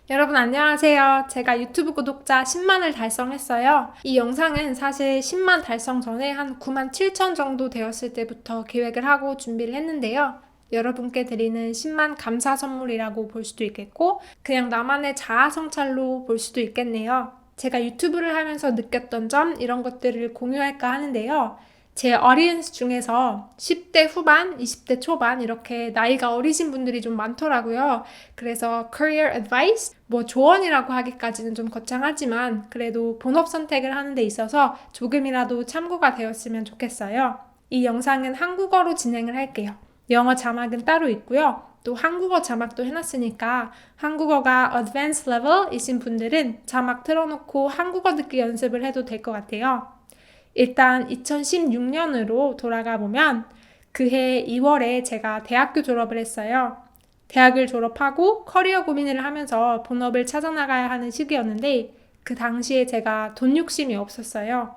여러분 안녕하세요. 제가 유튜브 구독자 10만을 달성했어요. 이 영상은 사실 10만 달성 전에 한 9만 7천 정도 되었을 때부터 계획을 하고 준비를 했는데요. 여러분께 드리는 10만 감사 선물이라고 볼 수도 있겠고 그냥 나만의 자아 성찰로 볼 수도 있겠네요. 제가 유튜브를 하면서 느꼈던 점 이런 것들을 공유할까 하는데요. 제 어리언스 중에서 10대 후반, 20대 초반 이렇게 나이가 어리신 분들이 좀 많더라고요. 그래서 career advice, 조언이라고 하기까지는 좀 거창하지만 그래도 본업 선택을 하는 데 있어서 조금이라도 참고가 되었으면 좋겠어요. 이 영상은 한국어로 진행을 할게요. 영어 자막은 따로 있고요. 또 한국어 자막도 해놨으니까 한국어가 advanced level이신 분들은 자막 틀어놓고 한국어 듣기 연습을 해도 될 것 같아요. 일단 2016년으로 돌아가 보면 그해 2월에 제가 대학교 졸업을 했어요. 대학을 졸업하고 커리어 고민을 하면서 본업을 찾아나가야 하는 시기였는데 그 당시에 제가 돈 욕심이 없었어요.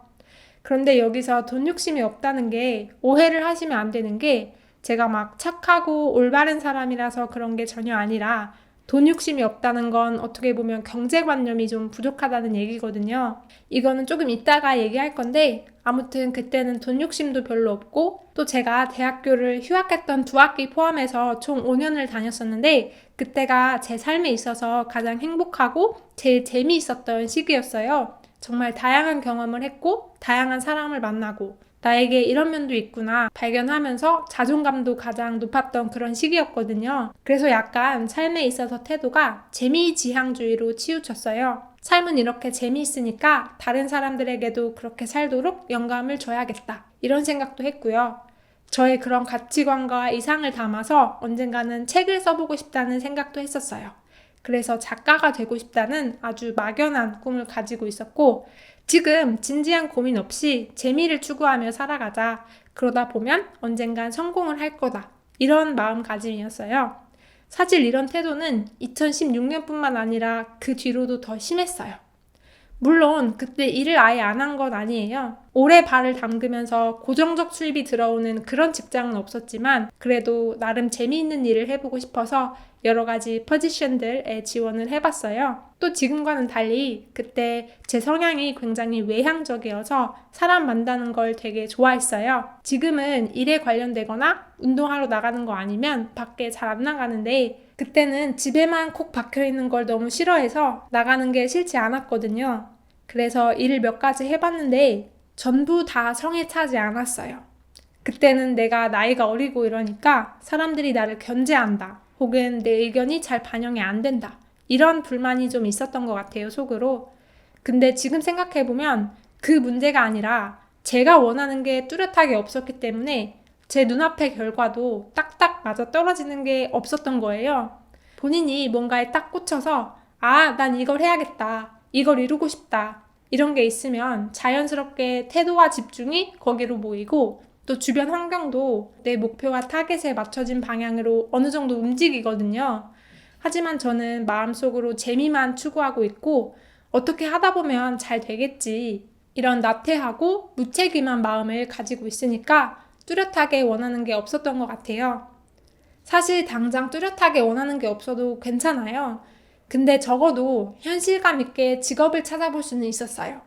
그런데 여기서 돈 욕심이 없다는 게 오해를 하시면 안 되는 게 제가 막 착하고 올바른 사람이라서 그런 게 전혀 아니라 돈 욕심이 없다는 건 어떻게 보면 경제관념이 좀 부족하다는 얘기거든요. 이거는 조금 이따가 얘기할 건데 아무튼 그때는 돈 욕심도 별로 없고 또 제가 대학교를 휴학했던 2학기 포함해서 총 5년을 다녔었는데 그때가 제 삶에 있어서 가장 행복하고 제일 재미있었던 시기였어요. 정말 다양한 경험을 했고 다양한 사람을 만나고 나에게 이런 면도 있구나 발견하면서 자존감도 가장 높았던 그런 시기였거든요. 그래서 약간 삶에 있어서 태도가 재미지향주의로 치우쳤어요. 삶은 이렇게 재미있으니까 다른 사람들에게도 그렇게 살도록 영감을 줘야겠다. 이런 생각도 했고요. 저의 그런 가치관과 이상을 담아서 언젠가는 책을 써보고 싶다는 생각도 했었어요. 그래서 작가가 되고 싶다는 아주 막연한 꿈을 가지고 있었고 지금 진지한 고민 없이 재미를 추구하며 살아가자. 그러다 보면 언젠간 성공을 할 거다. 이런 마음가짐이었어요. 사실 이런 태도는 2016년뿐만 아니라 그 뒤로도 더 심했어요. 물론 그때 일을 아예 안 한 건 아니에요. 오래 발을 담그면서 고정적 수입이 들어오는 그런 직장은 없었지만 그래도 나름 재미있는 일을 해보고 싶어서 여러 가지 포지션들에 지원을 해봤어요. 또 지금과는 달리 그때 제 성향이 굉장히 외향적이어서 사람 만나는 걸 되게 좋아했어요. 지금은 일에 관련되거나 운동하러 나가는 거 아니면 밖에 잘 안 나가는데 그때는 집에만 콕 박혀있는 걸 너무 싫어해서 나가는 게 싫지 않았거든요. 그래서 일을 몇 가지 해봤는데 전부 다 성에 차지 않았어요. 그때는 내가 나이가 어리고 이러니까 사람들이 나를 견제한다. 혹은 내 의견이 잘 반영이 안 된다. 이런 불만이 좀 있었던 것 같아요, 속으로. 근데 지금 생각해보면 그 문제가 아니라 제가 원하는 게 뚜렷하게 없었기 때문에 제 눈앞의 결과도 딱딱 맞아 떨어지는 게 없었던 거예요. 본인이 뭔가에 딱 꽂혀서 난 이걸 해야겠다. 이걸 이루고 싶다. 이런 게 있으면 자연스럽게 태도와 집중이 거기로 모이고 또 주변 환경도 내 목표와 타겟에 맞춰진 방향으로 어느 정도 움직이거든요. 하지만 저는 마음속으로 재미만 추구하고 있고 어떻게 하다 보면 잘 되겠지. 이런 나태하고 무책임한 마음을 가지고 있으니까 뚜렷하게 원하는 게 없었던 것 같아요. 사실 당장 뚜렷하게 원하는 게 없어도 괜찮아요. 근데 적어도 현실감 있게 직업을 찾아볼 수는 있었어요.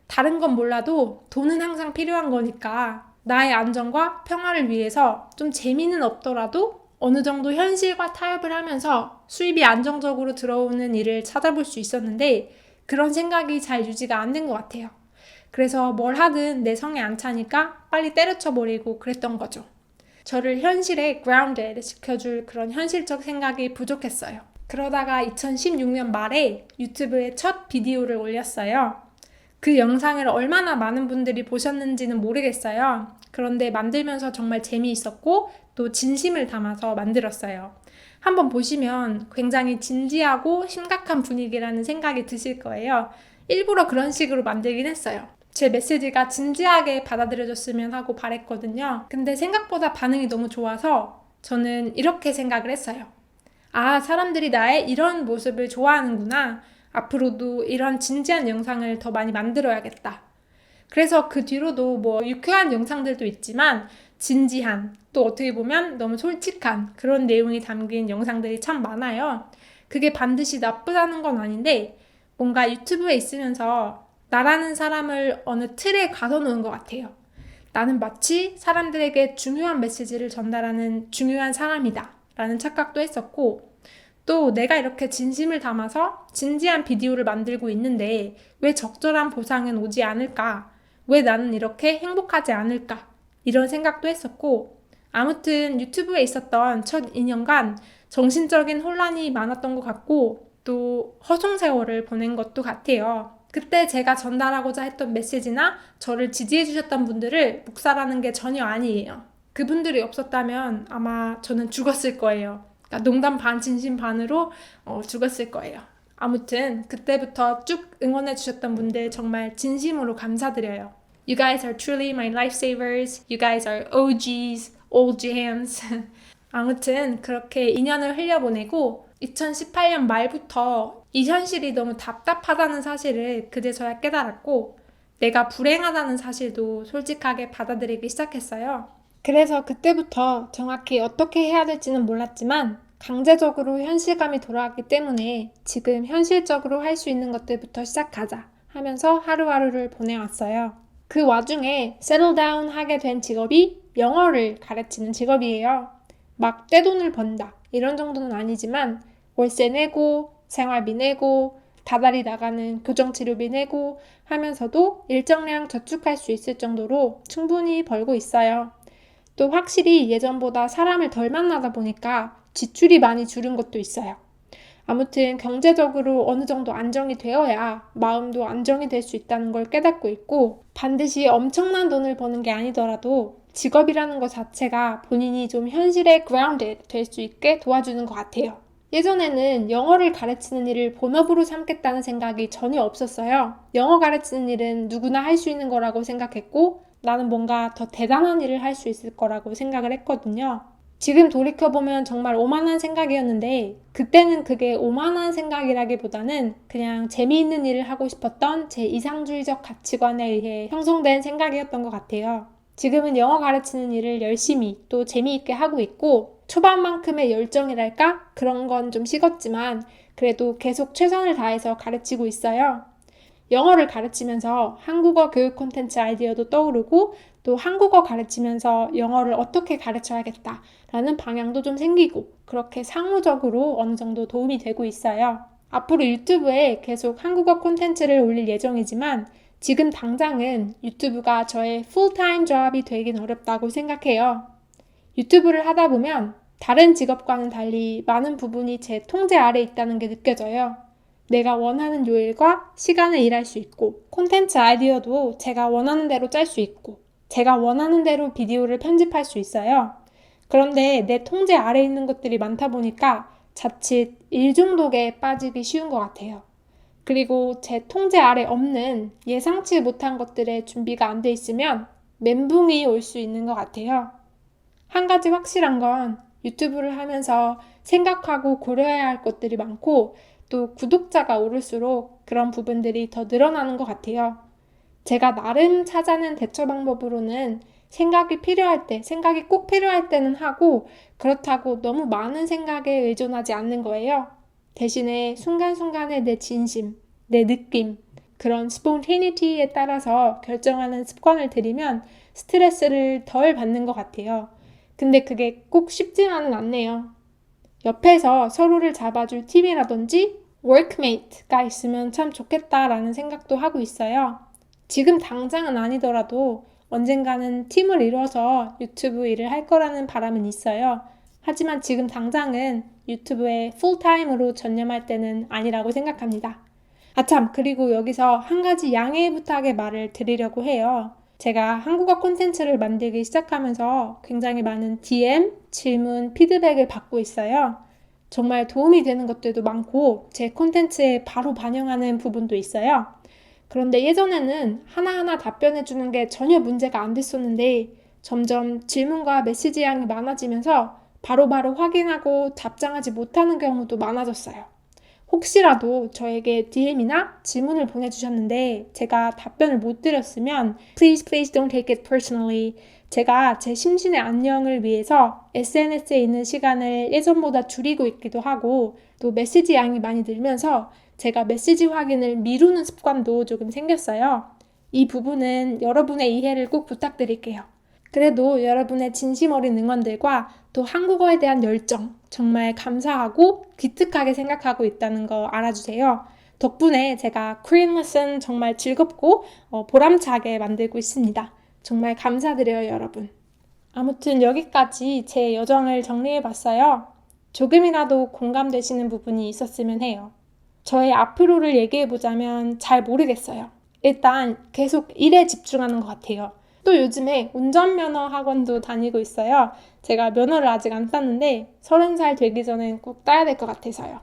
다른 건 몰라도 돈은 항상 필요한 거니까 나의 안정과 평화를 위해서 좀 재미는 없더라도 어느 정도 현실과 타협을 하면서 수입이 안정적으로 들어오는 일을 찾아볼 수 있었는데 그런 생각이 잘 유지가 안 된 것 같아요. 그래서 뭘 하든 내 성에 안 차니까 빨리 때려쳐버리고 그랬던 거죠. 저를 현실에 grounded 시켜줄 그런 현실적 생각이 부족했어요. 그러다가 2016년 말에 유튜브에 첫 비디오를 올렸어요. 그 영상을 얼마나 많은 분들이 보셨는지는 모르겠어요. 그런데 만들면서 정말 재미있었고 또 진심을 담아서 만들었어요. 한번 보시면 굉장히 진지하고 심각한 분위기라는 생각이 드실 거예요. 일부러 그런 식으로 만들긴 했어요. 제 메시지가 진지하게 받아들여졌으면 하고 바랬거든요. 근데 생각보다 반응이 너무 좋아서 저는 이렇게 생각을 했어요. 사람들이 나의 이런 모습을 좋아하는구나. 앞으로도 이런 진지한 영상을 더 많이 만들어야겠다. 그래서 그 뒤로도 유쾌한 영상들도 있지만 진지한, 또 어떻게 보면 너무 솔직한 그런 내용이 담긴 영상들이 참 많아요. 그게 반드시 나쁘다는 건 아닌데 뭔가 유튜브에 있으면서 나라는 사람을 어느 틀에 가둬놓은 것 같아요. 나는 마치 사람들에게 중요한 메시지를 전달하는 중요한 사람이다 라는 착각도 했었고, 또 내가 이렇게 진심을 담아서 진지한 비디오를 만들고 있는데 왜 적절한 보상은 오지 않을까? 왜 나는 이렇게 행복하지 않을까? 이런 생각도 했었고, 아무튼 유튜브에 있었던 첫 2년간 정신적인 혼란이 많았던 것 같고 또 허송세월을 보낸 것도 같아요. 그때 제가 전달하고자 했던 메시지나 저를 지지해 주셨던 분들을 묵살하는 게 전혀 아니에요. 그분들이 없었다면 아마 저는 죽었을 거예요. 그러니까 농담 반 진심 반으로 죽었을 거예요. 아무튼 그때부터 쭉 응원해 주셨던 분들 정말 진심으로 감사드려요. You guys are truly my lifesavers. You guys are OGs, old jams. 아무튼 그렇게 2년을 흘려보내고 2018년 말부터 이 현실이 너무 답답하다는 사실을 그제서야 깨달았고 내가 불행하다는 사실도 솔직하게 받아들이기 시작했어요. 그래서 그때부터 정확히 어떻게 해야 될지는 몰랐지만 강제적으로 현실감이 돌아왔기 때문에 지금 현실적으로 할 수 있는 것들부터 시작하자 하면서 하루하루를 보내왔어요. 그 와중에 settle down 하게 된 직업이 영어를 가르치는 직업이에요. 막 떼돈을 번다 이런 정도는 아니지만 월세 내고 생활비 내고 다달이 나가는 교정치료비 내고 하면서도 일정량 저축할 수 있을 정도로 충분히 벌고 있어요. 또 확실히 예전보다 사람을 덜 만나다 보니까 지출이 많이 줄은 것도 있어요. 아무튼 경제적으로 어느 정도 안정이 되어야 마음도 안정이 될 수 있다는 걸 깨닫고 있고 반드시 엄청난 돈을 버는 게 아니더라도 직업이라는 것 자체가 본인이 좀 현실에 grounded 될 수 있게 도와주는 것 같아요. 예전에는 영어를 가르치는 일을 본업으로 삼겠다는 생각이 전혀 없었어요. 영어 가르치는 일은 누구나 할 수 있는 거라고 생각했고 나는 뭔가 더 대단한 일을 할 수 있을 거라고 생각을 했거든요. 지금 돌이켜보면 정말 오만한 생각이었는데 그때는 그게 오만한 생각이라기보다는 그냥 재미있는 일을 하고 싶었던 제 이상주의적 가치관에 의해 형성된 생각이었던 것 같아요. 지금은 영어 가르치는 일을 열심히 또 재미있게 하고 있고 초반만큼의 열정이랄까? 그런 건 좀 식었지만 그래도 계속 최선을 다해서 가르치고 있어요. 영어를 가르치면서 한국어 교육 콘텐츠 아이디어도 떠오르고 또 한국어 가르치면서 영어를 어떻게 가르쳐야겠다라는 방향도 좀 생기고 그렇게 상호적으로 어느 정도 도움이 되고 있어요. 앞으로 유튜브에 계속 한국어 콘텐츠를 올릴 예정이지만 지금 당장은 유튜브가 저의 풀타임 잡이 되긴 어렵다고 생각해요. 유튜브를 하다 보면 다른 직업과는 달리 많은 부분이 제 통제 아래 있다는 게 느껴져요. 내가 원하는 요일과 시간에 일할 수 있고 콘텐츠 아이디어도 제가 원하는 대로 짤 수 있고 제가 원하는 대로 비디오를 편집할 수 있어요. 그런데 내 통제 아래 있는 것들이 많다 보니까 자칫 일 중독에 빠지기 쉬운 것 같아요. 그리고 제 통제 아래 없는 예상치 못한 것들의 준비가 안 돼 있으면 멘붕이 올 수 있는 것 같아요. 한 가지 확실한 건 유튜브를 하면서 생각하고 고려해야 할 것들이 많고 또 구독자가 오를수록 그런 부분들이 더 늘어나는 것 같아요. 제가 나름 찾아낸 대처 방법으로는 생각이 꼭 필요할 때는 하고 그렇다고 너무 많은 생각에 의존하지 않는 거예요. 대신에 순간순간의 내 진심, 내 느낌, 그런 spontaneity에 따라서 결정하는 습관을 들이면 스트레스를 덜 받는 것 같아요. 근데 그게 꼭 쉽지만은 않네요. 옆에서 서로를 잡아줄 팀이라든지 workmate가 있으면 참 좋겠다라는 생각도 하고 있어요. 지금 당장은 아니더라도 언젠가는 팀을 이뤄서 유튜브 일을 할 거라는 바람은 있어요. 하지만 지금 당장은 유튜브에 풀타임으로 전념할 때는 아니라고 생각합니다. 아참, 그리고 여기서 한 가지 양해 부탁의 말을 드리려고 해요. 제가 한국어 콘텐츠를 만들기 시작하면서 굉장히 많은 DM, 질문, 피드백을 받고 있어요. 정말 도움이 되는 것들도 많고 제 콘텐츠에 바로 반영하는 부분도 있어요. 그런데 예전에는 하나하나 답변해주는 게 전혀 문제가 안 됐었는데 점점 질문과 메시지 양이 많아지면서 바로바로 확인하고 답장하지 못하는 경우도 많아졌어요. 혹시라도 저에게 DM이나 질문을 보내주셨는데 제가 답변을 못 드렸으면 please don't take it personally. 제가 제 심신의 안녕을 위해서 SNS에 있는 시간을 예전보다 줄이고 있기도 하고 또 메시지 양이 많이 늘면서 제가 메시지 확인을 미루는 습관도 조금 생겼어요. 이 부분은 여러분의 이해를 꼭 부탁드릴게요. 그래도 여러분의 진심 어린 응원들과 또 한국어에 대한 열정 정말 감사하고 기특하게 생각하고 있다는 거 알아주세요. 덕분에 제가 Korean Lesson 정말 즐겁고 보람차게 만들고 있습니다. 정말 감사드려요, 여러분. 아무튼 여기까지 제 여정을 정리해봤어요. 조금이라도 공감되시는 부분이 있었으면 해요. 저의 앞으로를 얘기해보자면 잘 모르겠어요. 일단 계속 일에 집중하는 것 같아요. 또 요즘에 운전면허 학원도 다니고 있어요. 제가 면허를 아직 안 땄는데 30살 되기 전엔 꼭 따야 될 것 같아서요.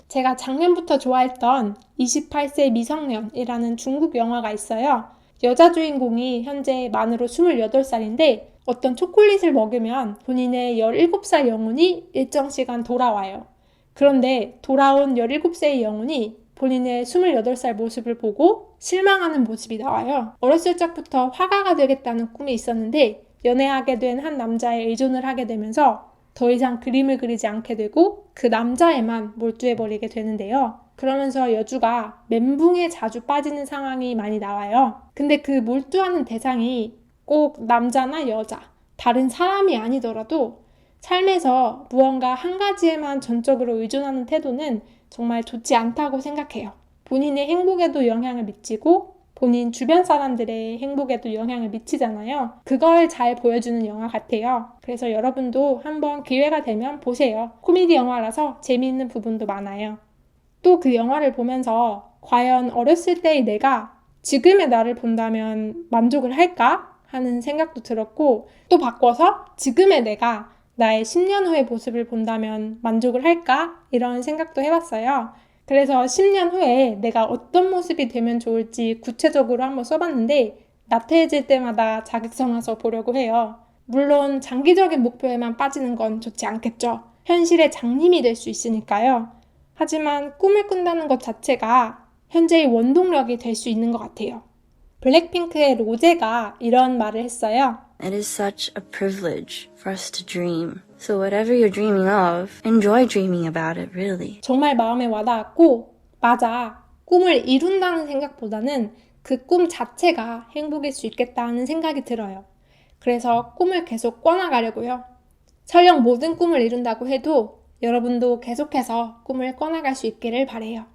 제가 작년부터 좋아했던 28세 미성년이라는 중국 영화가 있어요. 여자 주인공이 현재 만으로 28살인데 어떤 초콜릿을 먹으면 본인의 17살 영혼이 일정 시간 돌아와요. 그런데 돌아온 17세의 영혼이 본인의 28살 모습을 보고 실망하는 모습이 나와요. 어렸을 적부터 화가가 되겠다는 꿈이 있었는데 연애하게 된 한 남자에 의존을 하게 되면서 더 이상 그림을 그리지 않게 되고 그 남자에만 몰두해버리게 되는데요. 그러면서 여주가 멘붕에 자주 빠지는 상황이 많이 나와요. 근데 그 몰두하는 대상이 꼭 남자나 여자, 다른 사람이 아니더라도 삶에서 무언가 한 가지에만 전적으로 의존하는 태도는 정말 좋지 않다고 생각해요. 본인의 행복에도 영향을 미치고 본인 주변 사람들의 행복에도 영향을 미치잖아요. 그걸 잘 보여주는 영화 같아요. 그래서 여러분도 한번 기회가 되면 보세요. 코미디 영화라서 재미있는 부분도 많아요. 또 그 영화를 보면서 과연 어렸을 때의 내가 지금의 나를 본다면 만족을 할까? 하는 생각도 들었고 또 바꿔서 지금의 내가 나의 10년 후의 모습을 본다면 만족을 할까? 이런 생각도 해봤어요. 그래서 10년 후에 내가 어떤 모습이 되면 좋을지 구체적으로 한번 써봤는데 나태해질 때마다 자극삼아서 보려고 해요. 물론 장기적인 목표에만 빠지는 건 좋지 않겠죠. 현실의 장님이 될 수 있으니까요. 하지만 꿈을 꾼다는 것 자체가 현재의 원동력이 될 수 있는 것 같아요. 블랙핑크의 로제가 이런 말을 했어요. It is such a privilege for us to dream. So whatever you're dreaming of, enjoy dreaming about it, really. 정말 마음에 와닿았고, 맞아. 꿈을 이룬다는 생각보다는 그 꿈 자체가 행복일 수 있겠다는 생각이 들어요. 그래서 꿈을 계속 꿔나가려고요. 설령 모든 꿈을 이룬다고 해도 여러분도 계속해서 꿈을 꿔나갈 수 있기를 바라요.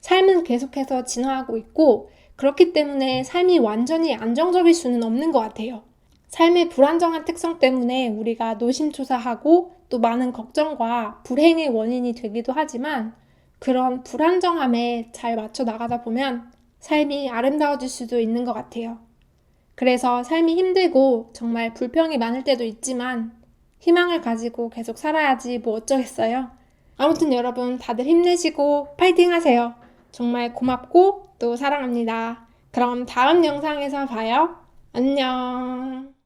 삶은 계속해서 진화하고 있고 그렇기 때문에 삶이 완전히 안정적일 수는 없는 것 같아요. 삶의 불안정한 특성 때문에 우리가 노심초사하고 또 많은 걱정과 불행의 원인이 되기도 하지만 그런 불안정함에 잘 맞춰 나가다 보면 삶이 아름다워질 수도 있는 것 같아요. 그래서 삶이 힘들고 정말 불평이 많을 때도 있지만 희망을 가지고 계속 살아야지 뭐 어쩌겠어요. 아무튼 여러분 다들 힘내시고 파이팅 하세요. 정말 고맙고 또 사랑합니다. 그럼 다음 영상에서 봐요. 안녕.